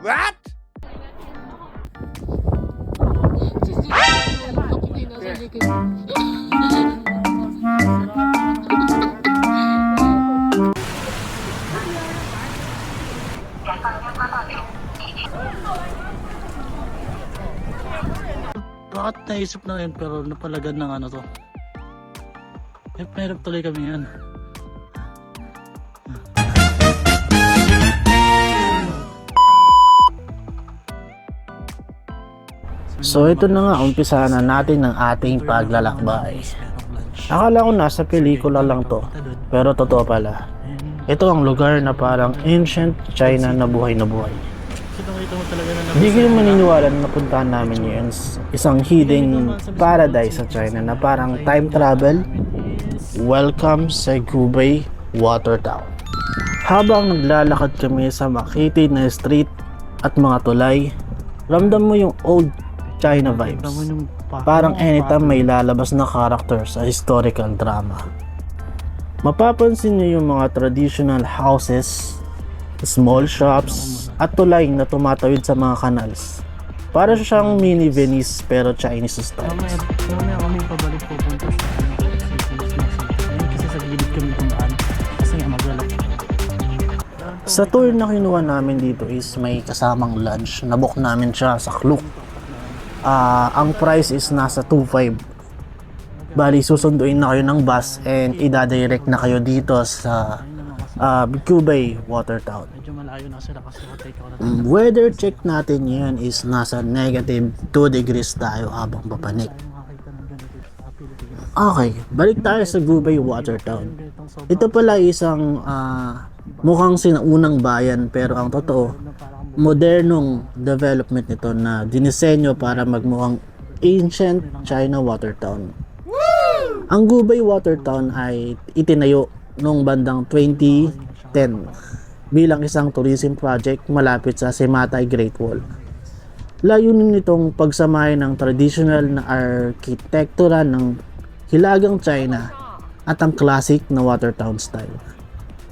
What? Bakit naisip na rin pero napalagan ng ano to? Meron tuloy kami yan. So ito na nga, umpisa na natin ang ating paglalakbay. Akala ko nasa pelikula lang to, pero totoo pala. Ito ang lugar na parang ancient China na buhay na buhay. Hindi ko maniniwala na napuntahan namin yun. Isang hidden paradise sa China na parang time travel. Welcome sa Gubei Water Town. Habang naglalakad kami sa makitid na street at mga tulay, ramdam mo yung old China vibes. Parang anytime may lalabas na character sa historical drama. Mapapansin niyo yung mga traditional houses, small shops, at tulay na tumatawid sa mga canals. Para siyang mini Venice pero Chinese style. Mamaya kami pabalik pupunta kasi sa gilid kami kumaan kasi nga maglalakad. Sa tour na kinuha namin dito is may kasamang lunch. Nabook namin siya sa Klook. Ang price is nasa 2.5. Bali susunduin na kayo ng bus and ida-direct na kayo dito sa Gubei Water Town. Medyo malayo na sila kasi take out na. Weather check natin yan is nasa negative 2 degrees tayo habang papanik. Okay, balik tayo sa Gubei Water Town. Ito pala isang mukhang sinaunang bayan pero ang totoo, modernong development nito na dinisenyo para magmukhang ancient China Water Town. Ang Gubei Water Town ay itinayo noong bandang 2010 bilang isang tourism project malapit sa Sematay Great Wall. Layunin nitong pagsamahin ng traditional na arkitektura ng Hilagang China at ang classic na water town style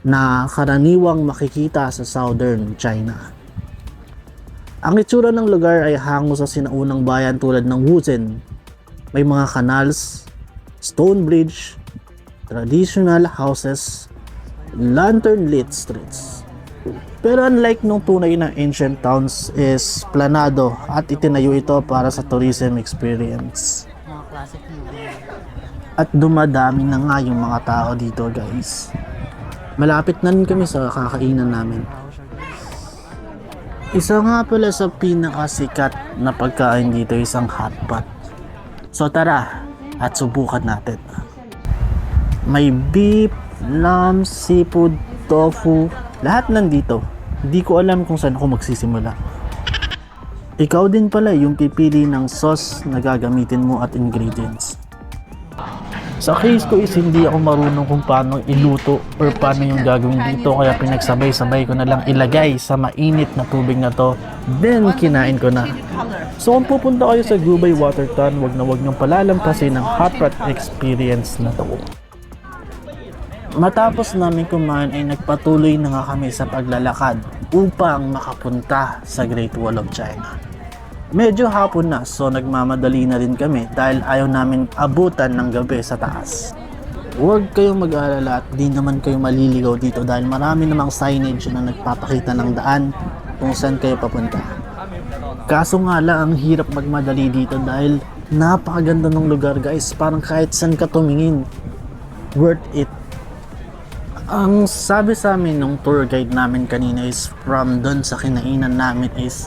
na karaniwang makikita sa southern China. Ang itsura ng lugar ay hango sa sinaunang bayan tulad ng Wuzhen. May mga canals, stone bridge, traditional houses, lantern-lit streets. Pero unlike nung tunay na ancient towns is planado at itinayo ito para sa tourism experience. At dumadami na nga yung mga tao dito guys. Malapit na rin kami sa kakainan namin. Isa nga pala sa pinakasikat na pagkain dito isang hotpot. So tara at subukan natin. May beef, lamb, seafood, tofu, lahat nandito. Hindi ko alam kung saan ako magsisimula. Ikaw din pala yung pipili ng sauce na gagamitin mo at ingredients. Sa case ko is hindi ako marunong kung paano iluto or paano yung gagawin dito kaya pinagsabay-sabay ko na lang ilagay sa mainit na tubig na to, then kinain ko na. So kung pupunta kayo sa Gubei Water Town, wag niyong palalampasin ang hotpot experience na to. Matapos namin kumain ay nagpatuloy na nga kami sa paglalakad upang makapunta sa Great Wall of China. Medyo hapon na so nagmamadali na rin kami dahil ayaw namin abutan ng gabi sa taas. Huwag kayong mag-aalala at di naman kayo maliligaw dito dahil marami namang signage na nagpapakita ng daan kung saan kayo papunta. Kaso nga lang ang hirap magmadali dito dahil napakaganda ng lugar guys, parang kahit saan ka tumingin, worth it. Ang sabi sa amin ng tour guide namin kanina is from doon sa kinainan namin is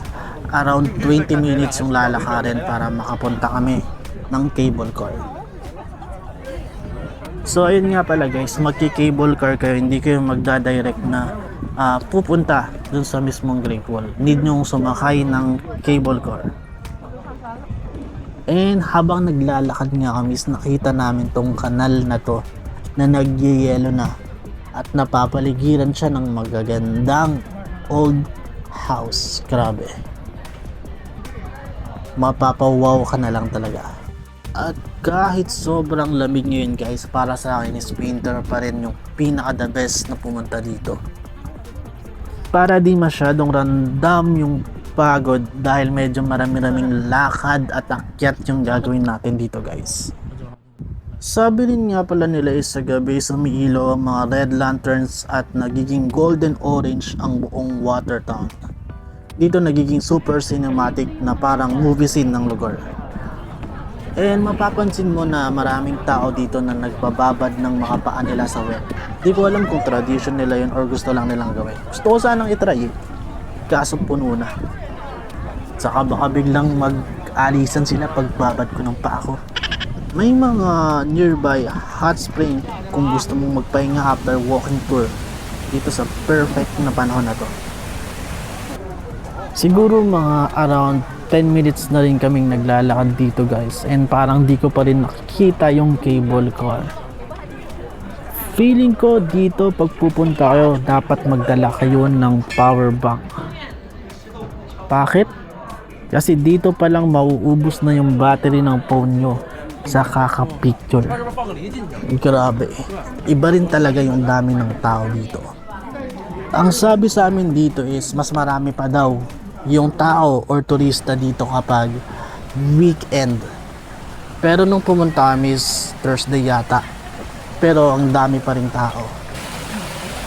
around 20 minutes yung lalakarin para makapunta kami ng cable car. So ayun nga pala guys, magki-cable car kayo, hindi kayo magdadirect na pupunta dun sa mismong Great Wall. Need nyong sumakay ng cable car. And habang naglalakad nga kami, nakita namin tong kanal na to na nagyayelo na at napapaligiran siya ng magagandang old house. Grabe. Mapapawaw ka na lang talaga. At kahit sobrang lamig ngayon guys, para sa akin is winter pa rin yung pinaka the best na pumunta dito. para di masyadong random yung pagod dahil medyo marami-raming lakad at akyat yung gagawin natin dito guys. Sabi rin nga pala nila is sa gabi sumiilo ang mga red lanterns at nagiging golden orange ang buong water town. Dito nagiging super cinematic na parang movie scene ng lugar. And mapapansin mo na maraming tao dito na nagbababad ng mga paa nila sa web. Di ko alam kung tradition nila yun or gusto lang nilang gawin. Gusto ko sanang itry kaso puno na. Saka baka biglang mag-alisan sila pagbabad ko ng paa ko. May mga nearby hot spring kung gusto mong magpahinga after walking tour dito sa perfect na panahon na to. Siguro mga around 10 minutes na rin kaming naglalakad dito guys, and parang di ko pa rin nakikita yung cable car. Feeling ko dito pag pupunta kayo dapat magdala kayo ng power bank. Bakit? Kasi dito pa lang mauubos na yung battery ng phone nyo sa kaka-picture. Grabe, iba rin talaga yung dami ng tao dito. Ang sabi sa amin dito is mas marami pa daw yung tao or turista dito kapag weekend. Pero nung pumunta kami is Thursday yata. Pero ang dami pa rin tao.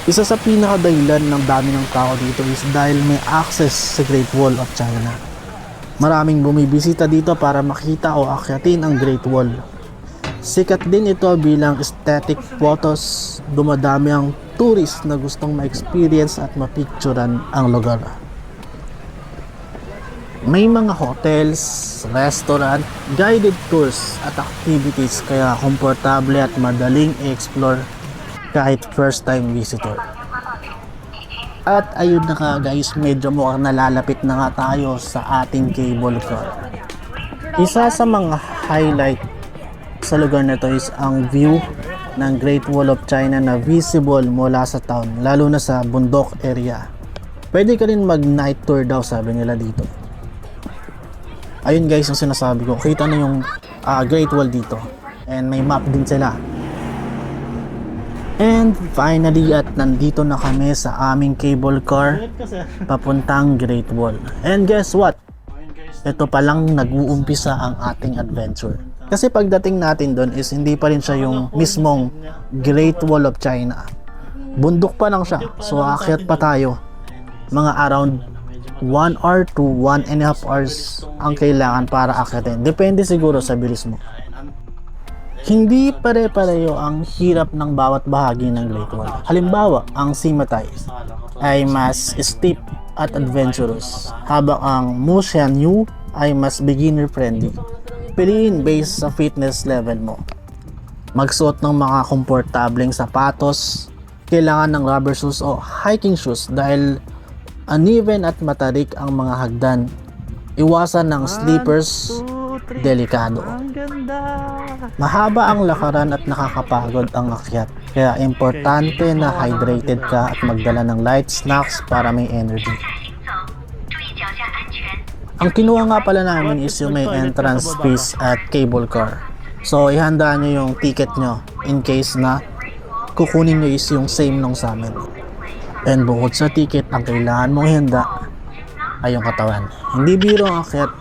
Isa sa pinakadahilan ng dami ng tao dito is dahil may access sa Great Wall of China. Maraming bumibisita dito para makita o akyatin ang Great Wall. Sikat din ito bilang aesthetic photos. Dumadami ang tourist na gustong ma-experience at mapicturan ang lugar. May mga hotels, restaurant, guided tours at activities kaya komportable at madaling i-explore kahit first time visitor. At ayun na nga guys, medyo mukhang nalalapit na nga tayo sa ating cable car. Isa sa mga highlight sa lugar na ito is ang view ng Great Wall of China na visible mula sa town, lalo na sa bundok area. Pwede ka rin mag night tour daw sabi nila dito. Ayun guys yung sinasabi ko, kita na yung Great Wall dito and may map din sila. And finally at nandito na kami sa aming cable car papuntang Great Wall. And guess what? Ito palang nag-uumpisa ang ating adventure. Kasi pagdating natin doon is hindi pa rin siya yung mismong Great Wall of China. Bundok pa lang siya. So aakyat pa tayo. Mga around 1 hour to 1.5 hours ang kailangan para akyatin. Depende siguro sa bilis mo. Hindi pare-pareho ang hirap ng bawat bahagi ng Great Wall. Halimbawa, ang Simatay ay mas steep at adventurous, habang ang Mushanyu ay mas beginner friendly. Piliin based sa fitness level mo. Magsuot ng mga komportableng sapatos, kailangan ng rubber shoes o hiking shoes dahil uneven at matarik ang mga hagdan. Iwasan ng slippers, delikado. Mahaba ang lakaran at nakakapagod ang akyat. Kaya importante na hydrated ka at magdala ng light snacks para may energy. Ang kinuha nga pala namin is yung may entrance fees at cable car. So ihanda nyo yung ticket nyo in case na kukunin nyo is yung same nung sa amin. And bukod sa ticket, ang kailangan mong ihanda ay yung katawan. Hindi biro ang akyat,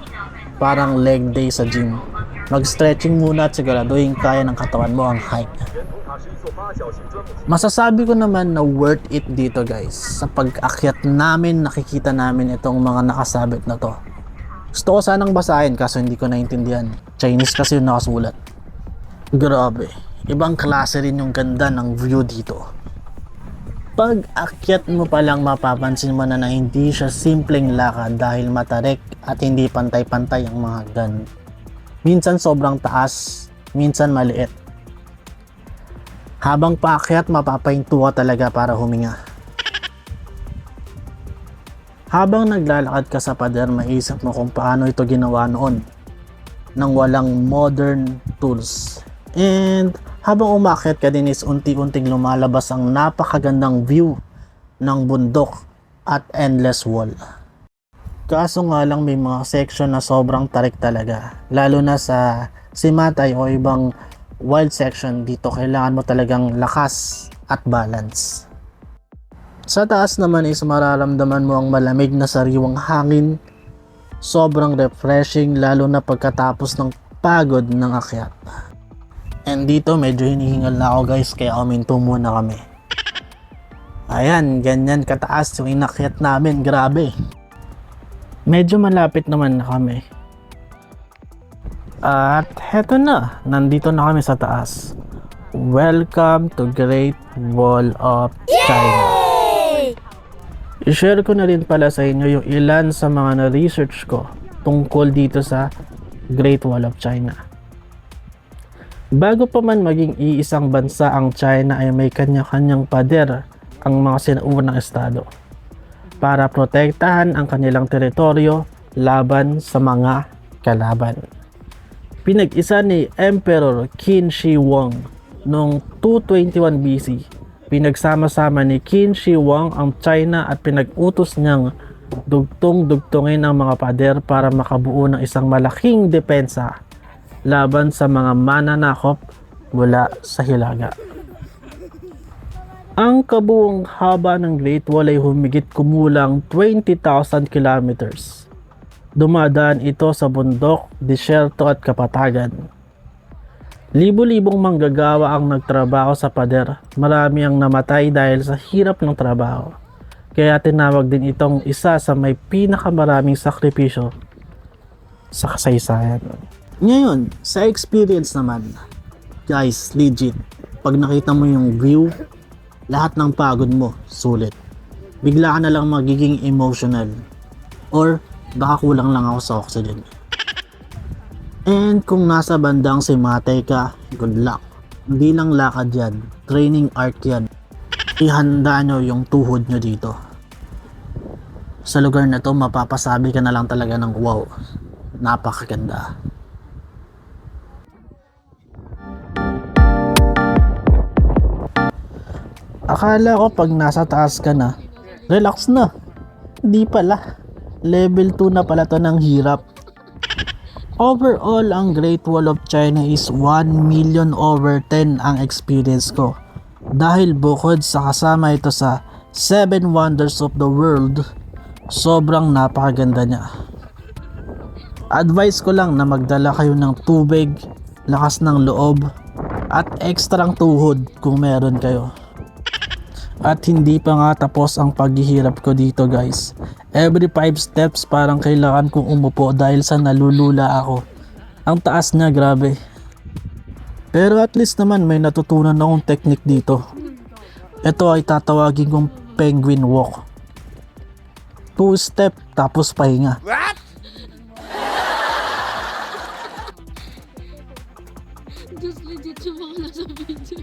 parang leg day sa gym. Mag-stretching muna at siguraduhin kaya ng katawan mo ang hike. Masasabi ko naman na worth it dito guys. Sa pag-akyat namin, nakikita namin itong mga nakasabit na to. Gusto ko sanang basahin kaso hindi ko naintindihan. Chinese kasi yung nakasulat. Grabe, ibang klase rin yung ganda ng view dito. Pag akyat mo pa lang mapapansin mo na hindi siya simpleng lakad dahil matarik at hindi pantay-pantay ang mga hagdan. Minsan sobrang taas, minsan maliit. Habang paakyat mapapahinto ka talaga para huminga. Habang naglalakad ka sa pader, maisip mo kung paano ito ginawa noon nang walang modern tools. And habang umakyat ka din is unti-unting lumalabas ang napakagandang view ng bundok at endless wall. Kaso nga lang may mga section na sobrang tarik talaga. Lalo na sa Simatay o ibang wild section dito, kailangan mo talagang lakas at balance. Sa taas naman is mararamdaman mo ang malamig na sariwang hangin. Sobrang refreshing lalo na pagkatapos ng pagod ng akyat. And dito medyo hinihingal na ako guys, kaya uminto muna kami. Ayan, ganyan kataas yung inakyat namin, grabe. Medyo malapit naman na kami. At heto na, nandito na kami sa taas. Welcome to Great Wall of China. I-share ko na rin pala sa inyo yung ilan sa mga na-research ko tungkol dito sa Great Wall of China. Bago pa man maging iisang bansa ang China ay may kanya-kanyang pader ang mga sinaunang estado para protektahan ang kanilang teritoryo laban sa mga kalaban. Pinag-isa ni Emperor Qin Shi Huang noong 221 BC. Pinagsama-sama ni Qin Shi Huang ang China at pinag-utos niyang dugtong-dugtongin ang mga pader para makabuo ng isang malaking depensa laban sa mga mananakop mula sa hilaga. Ang kabuong haba ng Great Wall ay humigit kumulang 20,000 kilometers. Dumadaan ito sa bundok, disyerto at kapatagan. Libo-libong manggagawa ang nagtrabaho sa pader. Marami ang namatay dahil sa hirap ng trabaho. Kaya tinawag din itong isa sa may pinakamaraming sakripisyo sa kasaysayan. Ngayon, sa experience naman, guys, legit, pag nakita mo yung view, lahat ng pagod mo, sulit. Bigla ka na lang magiging emotional. Or, baka kulang lang ako sa oxygen. And kung nasa bandang Simatay ka, good luck. Hindi lang lakad yan, training arc yan. Ihanda nyo yung tuhod nyo dito. Sa lugar na to, mapapasabi ka na lang talaga ng wow, napakaganda. Akala ko pag nasa taas ka na, relax na. Hindi pala. Level 2 na pala to ng hirap. Overall, ang Great Wall of China is 1 million over 10 ang experience ko. Dahil bukod sa kasama ito sa 7 Wonders of the World, sobrang napakaganda niya. Advice ko lang na magdala kayo ng tubig, lakas ng loob, at ekstrang tuhod kung meron kayo. At hindi pa nga tapos ang paghihirap ko dito guys. Every 5 steps parang kailangan kong umupo dahil sa nalulula ako. Ang taas niya, grabe. Pero at least naman may natutunan akong technique dito. Ito ay tatawagin kong penguin walk. 2 step tapos pahinga. What? Just legit yung mga nasa video.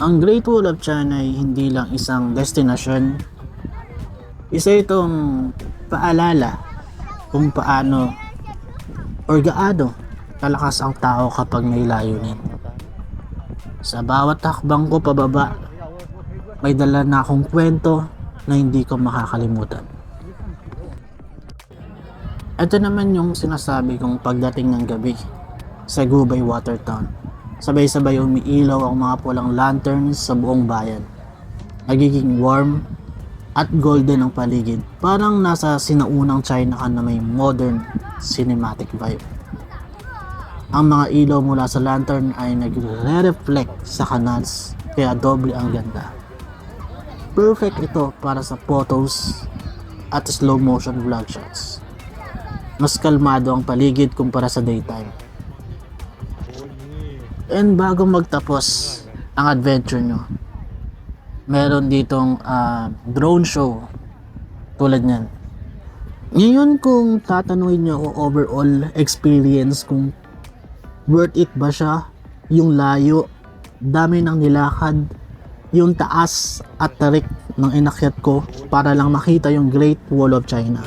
Ang Great Wall of China ay hindi lang isang destinasyon. Isa itong paalala kung paano or gaano kalakas ang tao kapag may layunin. Sa bawat hakbang ko pababa, may dala na akong kwento na hindi ko makakalimutan. Ito naman yung sinasabi kong pagdating ng gabi sa Gubei Water Town. Sabay-sabay umiilaw ang mga pulang lanterns sa buong bayan. Nagiging warm at golden ang paligid. Parang nasa sinaunang China ka na may modern cinematic vibe. Ang mga ilaw mula sa lantern ay nagre-reflect sa canals, kaya doble ang ganda. Perfect ito para sa photos at slow motion vlog shots. Mas kalmado ang paligid kumpara sa daytime. And bago magtapos ang adventure nyo, meron ditong drone show tulad nyan. Ngayon kung tatanungin nyo ako overall experience kung worth it ba siya, yung layo, dami ng nilakad, yung taas at tarik ng inakyat ko para lang makita yung Great Wall of China.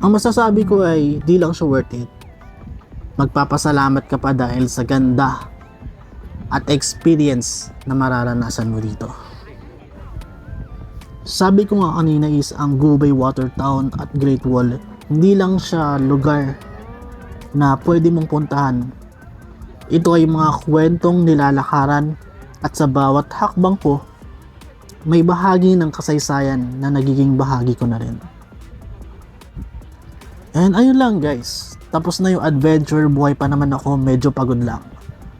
Ang masasabi ko ay di lang siya worth it. Magpapasalamat ka pa dahil sa ganda at experience na mararanasan mo dito. Sabi ko nga kanina is ang Gubei Water Town at Great Wall, hindi lang siya lugar na pwede mong puntahan. Ito ay mga kwentong nilalakaran at sa bawat hakbang ko, may bahagi ng kasaysayan na nagiging bahagi ko na rin. And ayun lang guys, tapos na yung adventure, buhay pa naman ako, medyo pagod lang.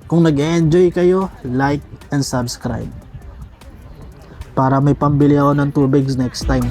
Kung nag-enjoy kayo, like and subscribe para may pambili ako ng tubig next time.